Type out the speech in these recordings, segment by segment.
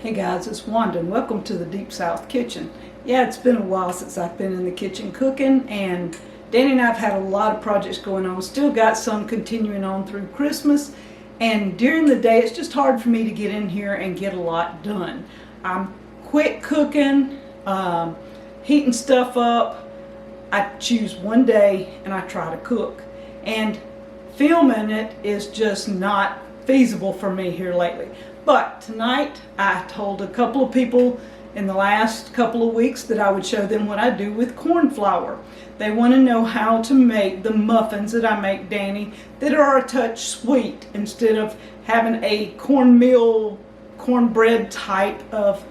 Hey guys, it's Wanda and welcome to the Deepsouth kitchen. Yeah, it's been a while since I've been in the kitchen cooking, and Danny and I have had a lot of projects going on. Still got some continuing on through Christmas, and during the day it's just hard for me to get in here and get a lot done. I'm quick cooking, heating stuff up. I choose one day and I try to cook, and filming it is just not feasible for me here lately. But tonight I told a couple of people in the last couple of weeks that I would show them what I do with corn flour. They want to know how to make the muffins that I make Danny that are a touch sweet instead of having a cornmeal, cornbread type of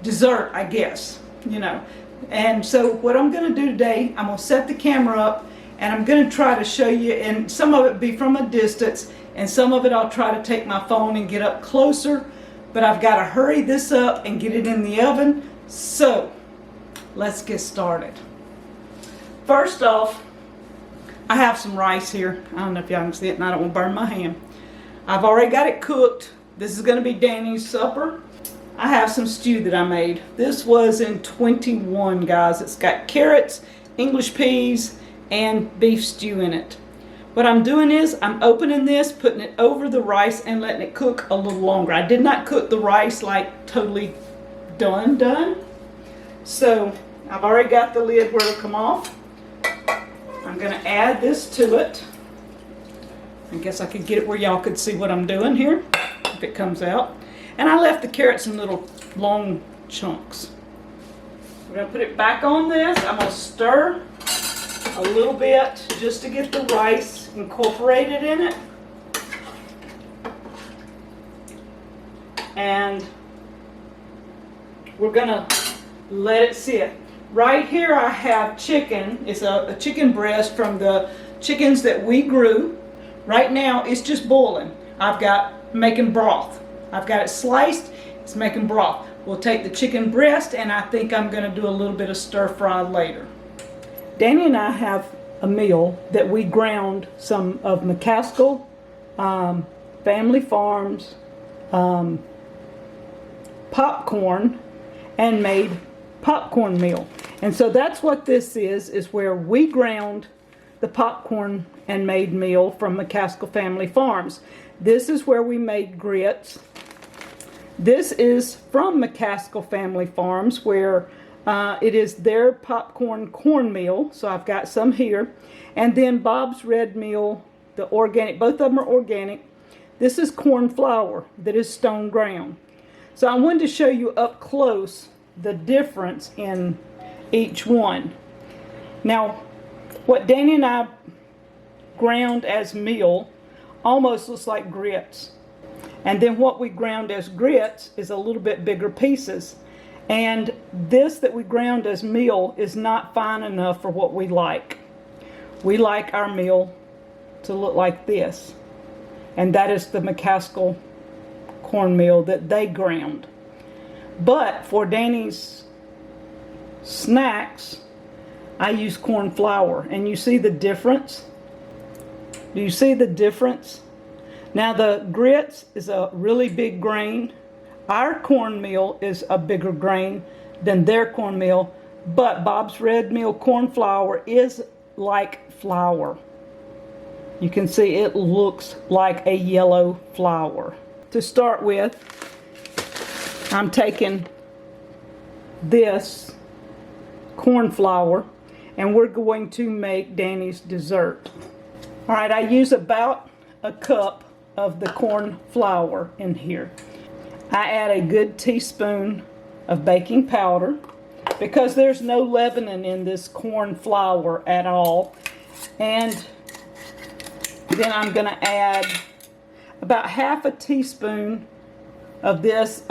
dessert, I guess, you know. And so what I'm going to do today, I'm going to set the camera up and I'm going to try to show you, and some of it be from a distance, and some of it I'll try to take my phone and get up closer, but I've got to hurry this up and get it in the oven. So let's get started. First off, I have some rice here. I don't know if y'all can see it and I don't want to burn my hand. I've already got it cooked. This is going to be Danny's supper. I have some stew that I made. This was in 21, guys. It's got carrots, English peas, and beef stew in it. What I'm doing is I'm opening this, putting it over the rice and letting it cook a little longer. I did not cook the rice like totally done. So I've already got the lid where it'll come off. I'm going to add this to it. I guess I could get it where y'all could see what I'm doing here if it comes out. And I left the carrots in little long chunks. We're going to put it back on this. I'm going to stir a little bit just to get the rice incorporated in it. And we're gonna let it sit. Right here I have chicken. It's a chicken breast from the chickens that we grew. Right now it's just boiling. I've got making broth. I've got it sliced, it's making broth. We'll take the chicken breast and I think I'm gonna do a little bit of stir fry later. Danny and I have a meal that we ground some of McCaskill Family Farms popcorn and made popcorn meal. And so that's what this is where we ground the popcorn and made meal from McCaskill Family Farms. This is where we made grits. This is from McCaskill Family Farms where it is their popcorn cornmeal, so I've got some here. And then Bob's Red Meal, the organic, both of them are organic. This is corn flour that is stone ground. So I wanted to show you up close the difference in each one. Now, what Danny and I ground as meal almost looks like grits. And then what we ground as grits is a little bit bigger pieces. And this that we ground as meal is not fine enough for what we like. We like our meal to look like this. And that is the McCaskill cornmeal that they ground. But for Danny's snacks, I use corn flour. And you see the difference? Do you see the difference? Now the grits is a really big grain. Our cornmeal is a bigger grain than their cornmeal, but Bob's Red Meal corn flour is like flour. You can see it looks like a yellow flour. To start with, I'm taking this corn flour and we're going to make Danny's dessert. All right, I use about a cup of the corn flour in here. I add a good teaspoon of baking powder because there's no leavening in this corn flour at all. And then I'm going to add about half a teaspoon of this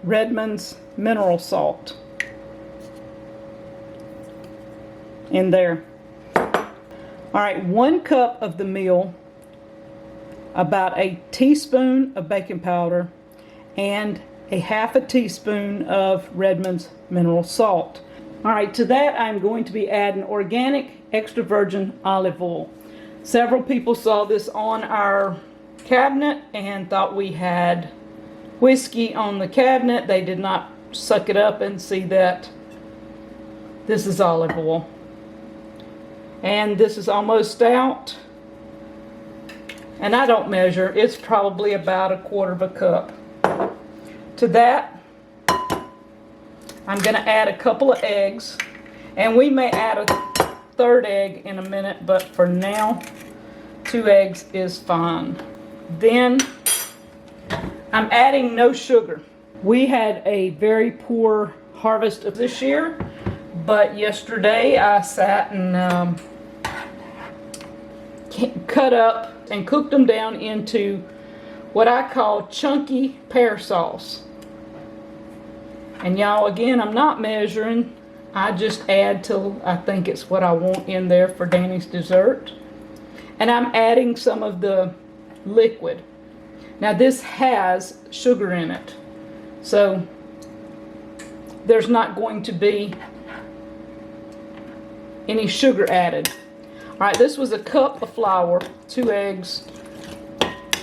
Redmond's mineral salt in there. All right, 1 cup of the meal, about a teaspoon of baking powder, and a half a teaspoon of Redmond's mineral salt. All right, to that I'm going to be adding organic extra virgin olive oil. Several people saw this on our cabinet and thought we had whiskey on the cabinet. They did not suck it up and see that this is olive oil. And this is almost out. And I don't measure. It's probably about 1/4 cup. To that, I'm going to add a couple of eggs. And we may add a 3rd egg in a minute, but for now, 2 eggs is fine. Then I'm adding no sugar. We had a very poor harvest of this year, but yesterday I sat and cut up and cooked them down into what I call chunky pear sauce. And y'all, again, I'm not measuring. I just add till I think it's what I want in there for Danny's dessert. And I'm adding some of the liquid. Now this has sugar in it, so there's not going to be any sugar added. Alright, this was 1 cup of flour, 2 eggs,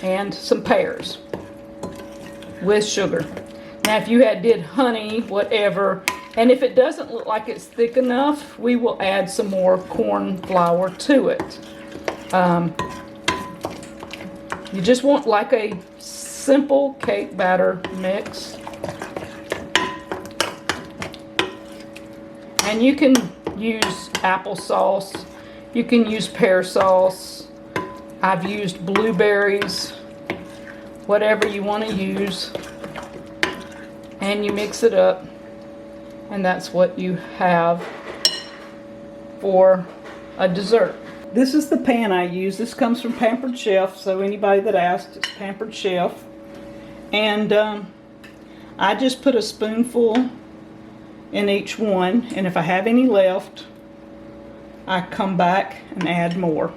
and some pears with sugar. Now if you did honey, whatever, and if it doesn't look like it's thick enough, we will add some more corn flour to it. You just want like a simple cake batter mix. And you can use applesauce. You can use pear sauce. I've used blueberries. Whatever you want to use. And you mix it up. And that's what you have for a dessert. This is the pan I use. This comes from Pampered Chef, so anybody that asks, it's Pampered Chef. And I just put a spoonful in each one, and if I have any left, I come back and add more.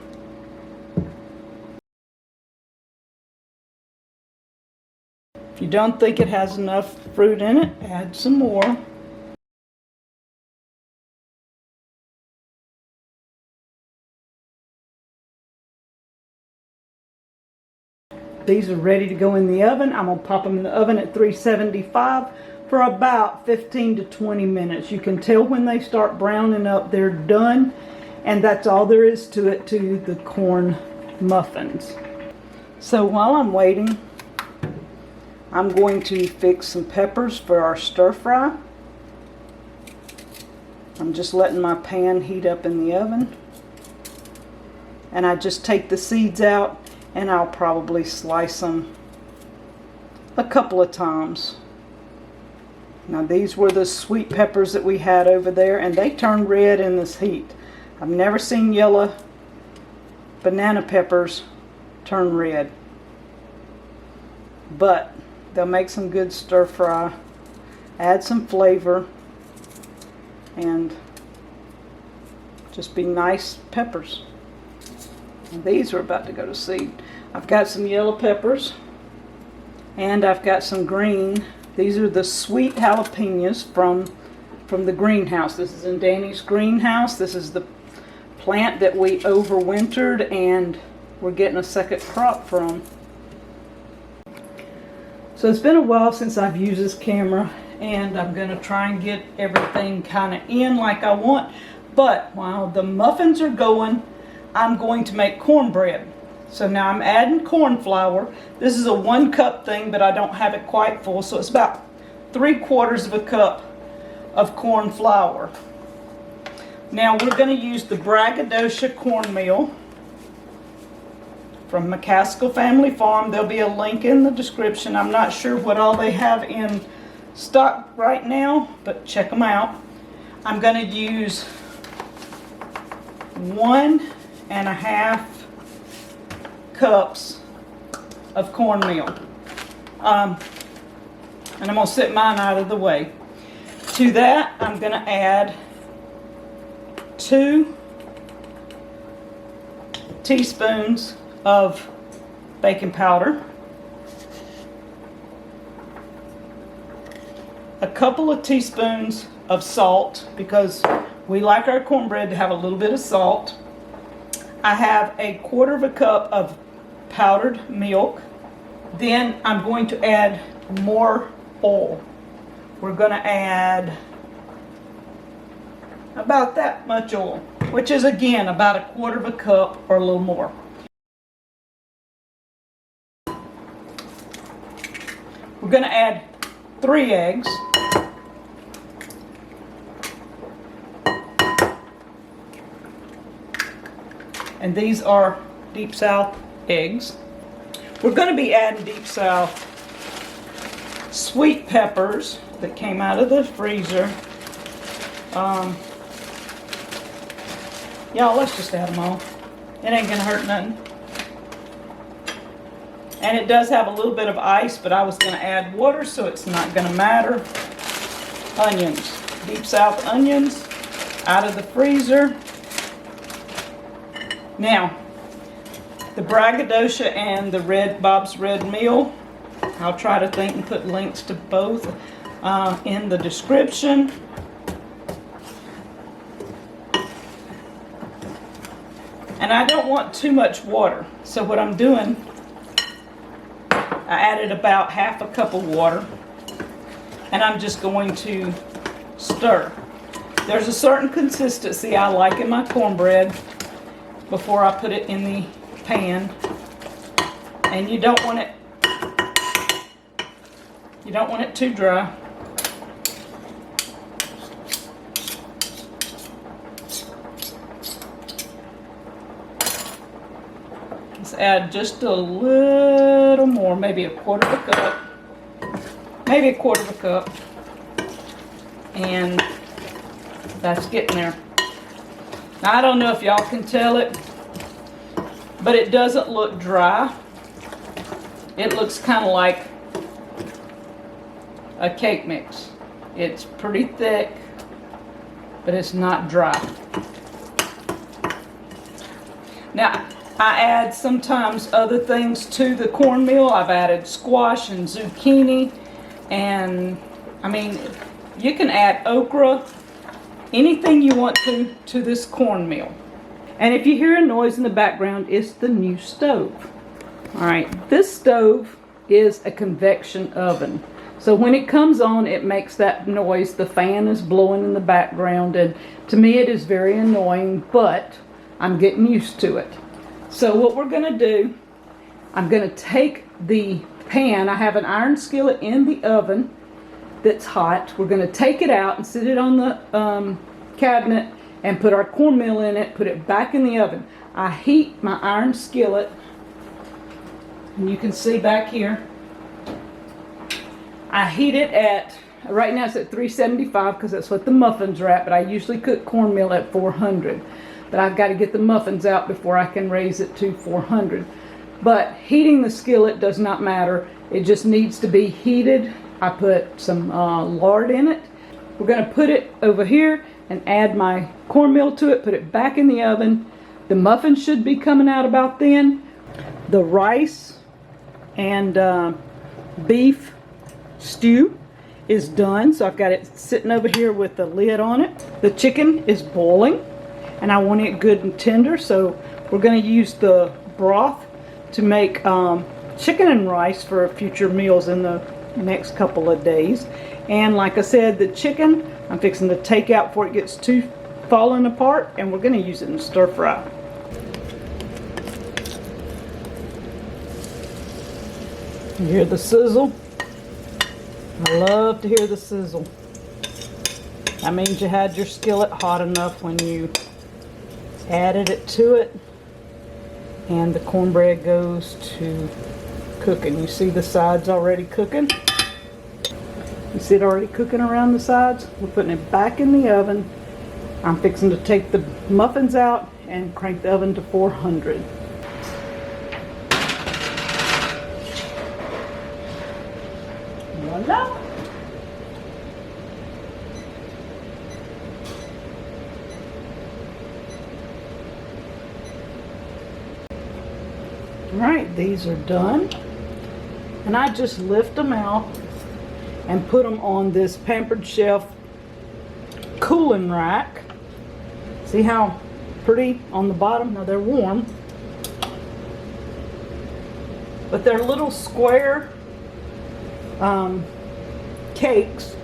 If you don't think it has enough fruit in it, add some more. These are ready to go in the oven. I'm going to pop them in the oven at 375 for about 15 to 20 minutes. You can tell when they start browning up, they're done. And that's all there is to it, to the corn muffins. So while I'm waiting, I'm going to fix some peppers for our stir fry. I'm just letting my pan heat up in the oven. And I just take the seeds out, and I'll probably slice them a couple of times. Now these were the sweet peppers that we had over there, and they turn red in this heat. I've never seen yellow banana peppers turn red. But they'll make some good stir fry, add some flavor, and just be nice peppers. And these are about to go to seed. I've got some yellow peppers, and I've got some green. These are the sweet jalapenos from the greenhouse. This is in Danny's greenhouse. This is the plant that we overwintered, and we're getting a second crop from. So it's been a while since I've used this camera, and I'm going to try and get everything kind of in like I want. But while the muffins are going, I'm going to make cornbread. So now I'm adding corn flour. This is a 1 cup thing, but I don't have it quite full, so it's about 3/4 cup of corn flour. Now we're going to use the Braggadocio cornmeal from McCaskill Family Farm. There'll be a link in the description. I'm not sure what all they have in stock right now, but check them out. I'm going to use 1.5 cups of cornmeal. And I'm going to set mine out of the way. To that, I'm going to add 2 teaspoons of baking powder, a couple of teaspoons of salt, because we like our cornbread to have a little bit of salt. I have 1/4 cup of powdered milk. Then I'm going to add more oil. We're going to add about that much oil, which is again about 1/4 cup or a little more. We're going to add 3 eggs. And these are Deepsouth eggs. We're going to be adding Deepsouth sweet peppers that came out of the freezer. Y'all, let's just add them all. It ain't going to hurt nothing. And it does have a little bit of ice, but I was going to add water, so it's not going to matter. Onions. Deepsouth onions out of the freezer. Now, the braggadocio and the Bob's Red Meal, I'll try to think and put links to both in the description. And I don't want too much water, so what I'm doing, I added about 1/2 cup of water, and I'm just going to stir. There's a certain consistency I like in my cornbread before I put it in the pan, and you don't want it too dry. Let's add just a little more, maybe 1/4 cup, maybe 1/4 cup, and that's getting there. Now, I don't know if y'all can tell it, but it doesn't look dry. It looks kind of like a cake mix. It's pretty thick, but it's not dry. Now, I add sometimes other things to the cornmeal. I've added squash and zucchini, and I mean, you can add okra, anything you want to this cornmeal. And if you hear a noise in the background, it's the new stove. Alright, this stove is a convection oven. So when it comes on, it makes that noise. The fan is blowing in the background, and to me it is very annoying, but I'm getting used to it. So what we're going to do, I'm going to take the pan. I have an iron skillet in the oven that's hot. We're going to take it out and sit it on the cabinet and put our cornmeal in it, put it back in the oven. I heat my iron skillet, and you can see back here, I heat it at, right now it's at 375 because that's what the muffins are at, but I usually cook cornmeal at 400. But I've got to get the muffins out before I can raise it to 400. But heating the skillet does not matter. It just needs to be heated. I put some lard in it. We're going to put it over here and add my cornmeal to it, put it back in the oven. The muffins should be coming out about then. The rice and beef stew is done, so I've got it sitting over here with the lid on it. The chicken is boiling, and I want it good and tender, so we're going to use the broth to make chicken and rice for future meals in the next couple of days. And like I said, the chicken I'm fixing to take out before it gets too falling apart, and we're going to use it in stir fry. You hear the sizzle? I love to hear the sizzle. That means you had your skillet hot enough when you added it to it, and the cornbread goes to cooking. You see the sides already cooking? You see it already cooking around the sides? We're putting it back in the oven. I'm fixing to take the muffins out and crank the oven to 400. Voila! Alright, these are done. And I just lift them out and put them on this Pampered Chef cooling rack. See how pretty on the bottom? Now they're warm, but they're little square cakes.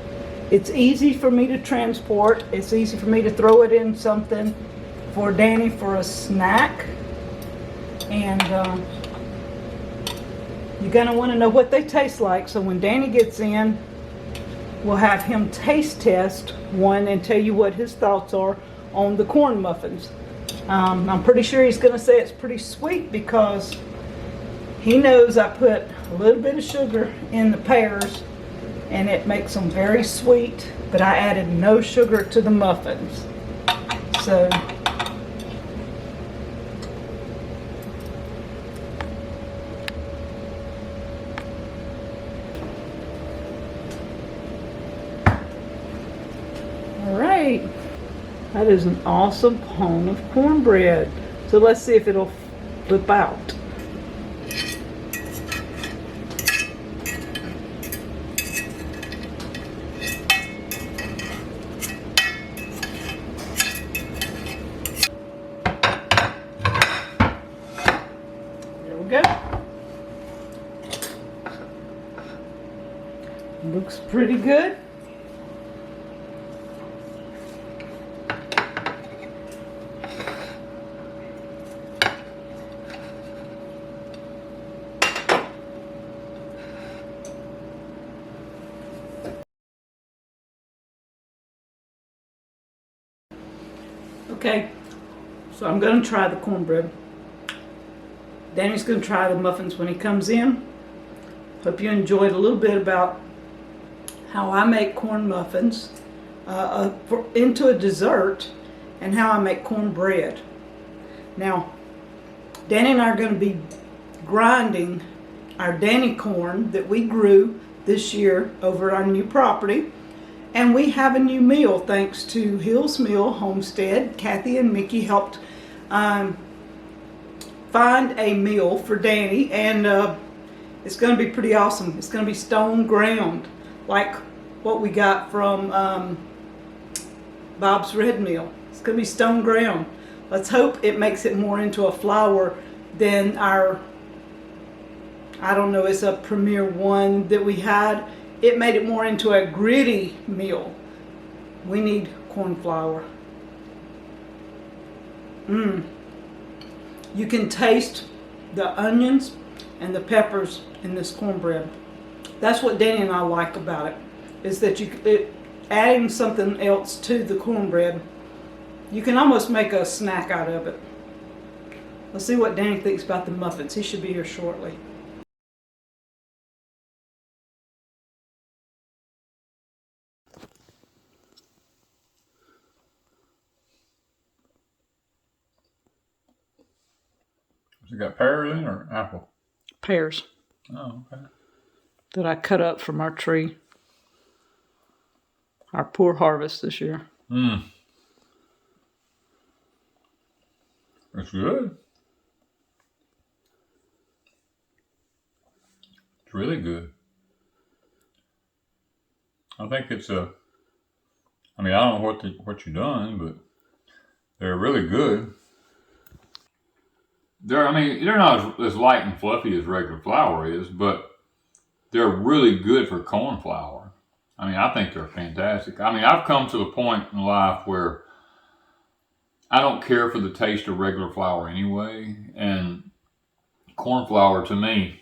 It's easy for me to transport. It's easy for me to throw it in something for Danny for a snack. And you're going to want to know what they taste like. So when Danny gets in, we'll have him taste test one and tell you what his thoughts are on the corn muffins. I'm pretty sure he's going to say it's pretty sweet because he knows I put a little bit of sugar in the pears and it makes them very sweet, but I added no sugar to the muffins. So all right, that is an awesome pound of cornbread. So let's see if it'll flip out. Go. Looks pretty good. Okay, so I'm going to try the cornbread. Danny's going to try the muffins when he comes in. Hope you enjoyed a little bit about how I make corn muffins into a dessert and how I make cornbread. Now, Danny and I are going to be grinding our Danny corn that we grew this year over our new property. And we have a new meal thanks to Hill's Mill Homestead. Kathy and Mickey helped find a meal for Danny, and it's going to be pretty awesome. It's going to be stone ground, like what we got from Bob's Red Mill. It's going to be stone ground. Let's hope it makes it more into a flour than our, I don't know, it's a Premier one that we had. It made it more into a gritty meal. We need corn flour. You can taste the onions and the peppers in this cornbread. That's what Danny and I like about it, is that adding something else to the cornbread, you can almost make a snack out of it. Let's see what Danny thinks about the muffins. He should be here shortly. Has it got pears in or apple? Pears. Oh, okay. That I cut up from our tree. Our poor harvest this year. It's good. It's really good. I think it's I mean, I don't know what you've done, but they're really good. I mean, they're not as light and fluffy as regular flour is, but they're really good for corn flour. I mean, I think they're fantastic. I mean, I've come to the point in life where I don't care for the taste of regular flour anyway, and corn flour to me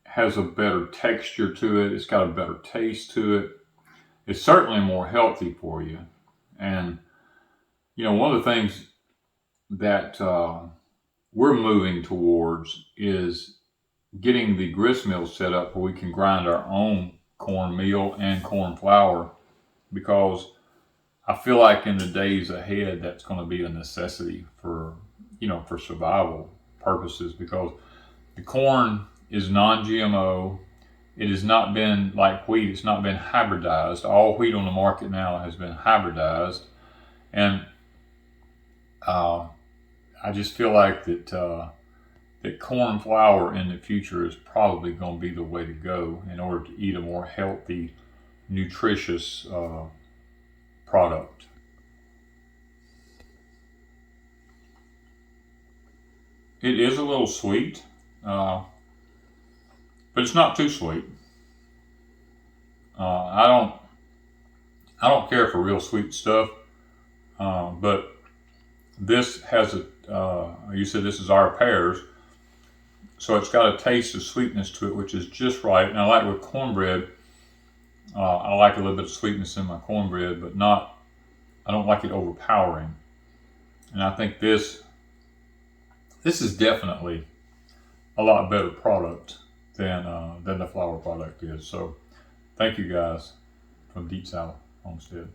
has a better texture to it. It's got a better taste to it. It's certainly more healthy for you. And, you know, one of the things that we're moving towards is getting the grist mill set up where we can grind our own corn meal and corn flour, because I feel like in the days ahead that's going to be a necessity for, you know, for survival purposes, because the corn is non-GMO. It has not been like wheat. It's not been hybridized. All wheat on the market now has been hybridized, and I just feel like that corn flour in the future is probably going to be the way to go in order to eat a more healthy, nutritious product. It is a little sweet, but it's not too sweet. I don't care for real sweet stuff, but this has you said this is our pears, so it's got a taste of sweetness to it, which is just right. And I like with cornbread, I like a little bit of sweetness in my cornbread, but I don't like it overpowering. And I think this is definitely a lot better product than the flour product is. So thank you guys from Deepsouth Homestead.